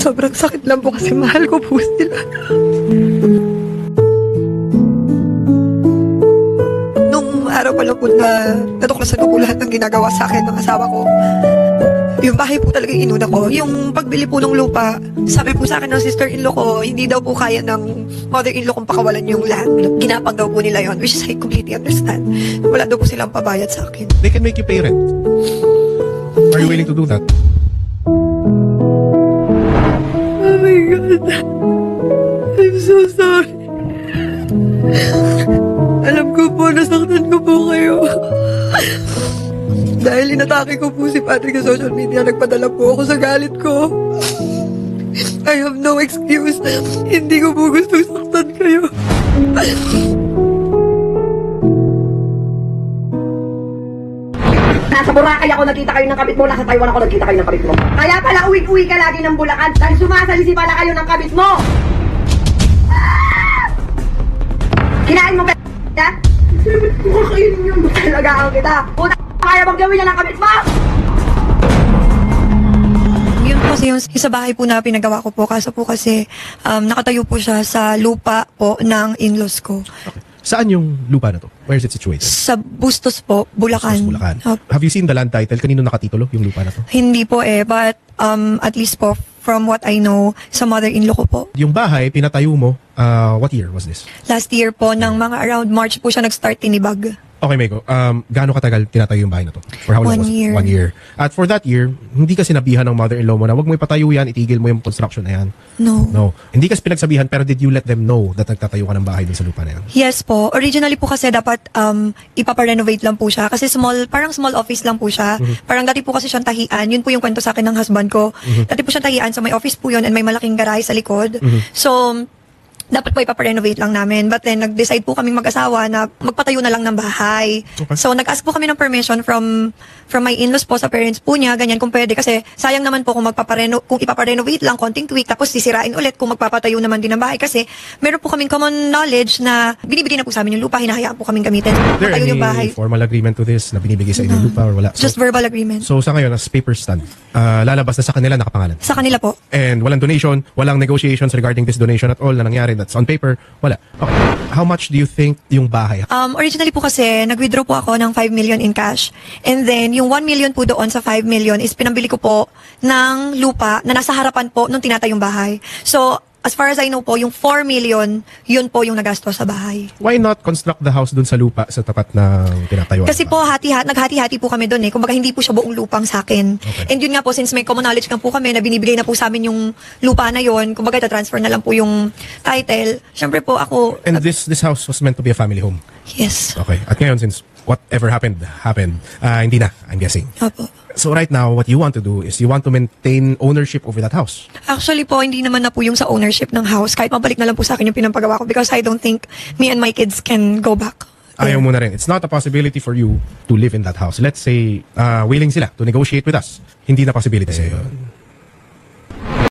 Sobrang sakit lang po kasi mahal ko po sila. Nung araw pa lang po na natuklasan ko po lahat ng ginagawa sa akin ng asawa ko, yung bahay po talaga inuna ko. Yung pagbili po ng lupa, sabi po sa akin ng sister-in-law ko, hindi daw po kaya ng mother-in-law kong pakawalan yung land. Ginapag daw po nila yon, which is I completely understand. Wala daw po silang pabayad sa akin. They can make you pay rent. Are you willing to do that? Oh my God. I'm so sorry. Alam ko po, nasaktan ko po kayo. Dahil inatake ko po si Patrick sa social media, nagpadala po ako sa galit ko. I have no excuse. Hindi ko po gusto saktan kayo. Nasa Boracay ako nakita kayo ng kabit mo, nasa Taiwan ako nakita kayo ng kabit mo. Kaya pala uwi-uwi ka lagi ng Bulacan dahil sumasalisi pala kayo ng kabit mo. Kinain mo ba? Kakainin yun. Talagaan kita. Puta, kaya bang gawin niya ng kabit mo? Yun po kasi yung sa bahay po na pinagawa ko po. Kaso po kasi nakatayo po siya sa lupa po ng in-laws ko. Okay. Saan yung lupa na to? Where is it situated? Sa Bustos po, Bulacan. Bulacan. Have you seen the land title? Kanino nakatitulo yung lupa na to? Hindi po but at least po from what I know sa mother-in-law ko po. Yung bahay, pinatayo mo, what year was this? Last year po, ng mga around March po siya nag-start tinibag. Okay, Meiko. Gaano katagal tinatayo yung bahay na to? For how long 1 year. 1 year. At for that year, hindi ka sinabihan ng mother-in-law mo na wag mo ipatayo yan, itigil mo yung construction na yan. No. No. Hindi ka pinagsabihan, pero did you let them know that nagtatayo ka ng bahay dun sa lupa na yan? Yes po. Originally po kasi dapat ipaparenovate lang po siya. Kasi parang small office lang po siya. Parang dati po kasi siyang tahian. Yun po yung kwento sa akin ng husband ko. Dati po siyang tahian. So may office po yun and may malaking garahe sa likod. So, dapat po ipaparenovate lang namin. But then, nag-decide po kaming mag-asawa na magpatayo na lang ng bahay. Okay. So, nag-ask po kami ng permission from my in-laws po sa parents po niya, ganyan kung pwede. Kasi sayang naman po kung ipaparenovate lang, konting tweak, tapos sisirain ulit kung magpapatayo naman din ng bahay. Kasi meron po kaming common knowledge na binibigay na po sa amin yung lupa, hinahayaan po kaming gamitin. There Matayo any yung bahay. formal agreement to this na binibigay sa inyo yung lupa or wala? Just verbal agreement. So sa ngayon, as paper stand, lalabas na sa kanila nakapangalan. Sa kanila po. And walang donation, walang negotiations regarding this donation at all na nangyari that's on paper, wala. Okay. How much do you think yung bahay? Originally po kasi, nag-withdraw po ako ng 5 million in cash. And then, yung 1 million po doon sa 5 million is pinambili ko po ng lupa na nasa harapan po nung tinatayong bahay. So, as far as I know po, yung 4 million, yun po yung nagasto sa bahay. Why not construct the house dun sa lupa sa tapat ng tinatayuan? Kasi po, naghati-hati po kami doon eh. Kumbaga, hindi po siya buong lupang sa akin. Okay. And yun nga po, since may common knowledge lang po kami na binibigay na po sa amin yung lupa na yun, kumbaga, transfer na lang po yung title. Siyempre po ako... And this house was meant to be a family home? Yes. Okay. At ngayon, since whatever happened, hindi na, I'm guessing. Opo. So right now, what you want to do is you want to maintain ownership over that house. Actually po, hindi naman na po yung sa ownership ng house. Kahit mabalik na lang po sa akin yung pinampagawa ko because I don't think me and my kids can go back. Ayaw mo na rin. It's not a possibility for you to live in that house. Let's say, willing sila to negotiate with us. Hindi na possibility sa'yo.